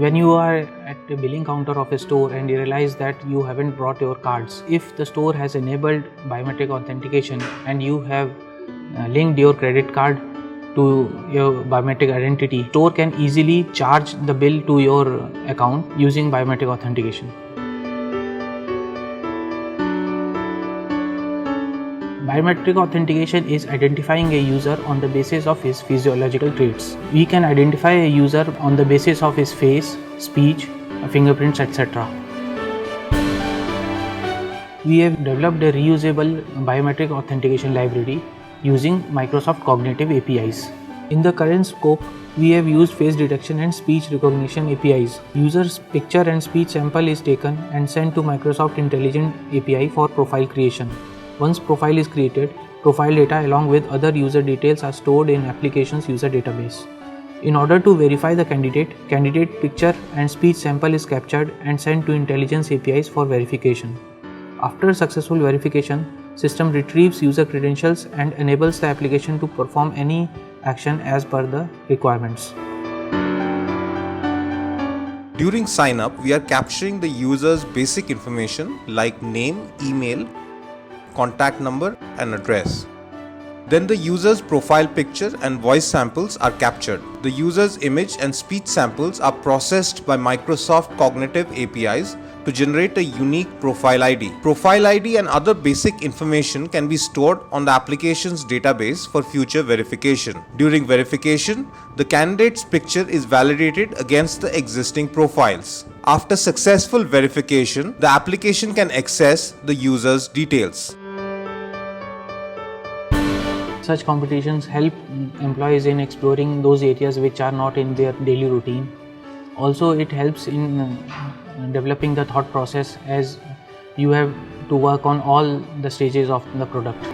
When you are at the billing counter of a store and you realize that you haven't brought your cards, if the store has enabled biometric authentication and you have linked your credit card to your biometric identity, store can easily charge the bill to your account using biometric authentication. Biometric authentication is identifying a user on the basis of his physiological traits. We can identify a user on the basis of his face, speech, fingerprints, etc. We have developed a reusable biometric authentication library using Microsoft Cognitive APIs. In the current scope, we have used face detection and speech recognition APIs. User's picture and speech sample is taken and sent to Microsoft Intelligent API for profile creation. Once profile is created, profile data along with other user details are stored in application's user database. In order to verify the candidate picture and speech sample is captured and sent to intelligence APIs for verification. After successful verification, system retrieves user credentials and enables the application to perform any action as per the requirements. During sign-up, we are capturing the user's basic information like name, email, contact number and address. Then the user's profile picture and voice samples are captured. The user's image and speech samples are processed by Microsoft Cognitive APIs to generate a unique profile ID. Profile ID and other basic information can be stored on the application's database for future verification. During verification, the candidate's picture is validated against the existing profiles. After successful verification, the application can access the user's details. Such competitions help employees in exploring those areas which are not in their daily routine. Also, it helps in developing the thought process as you have to work on all the stages of the product.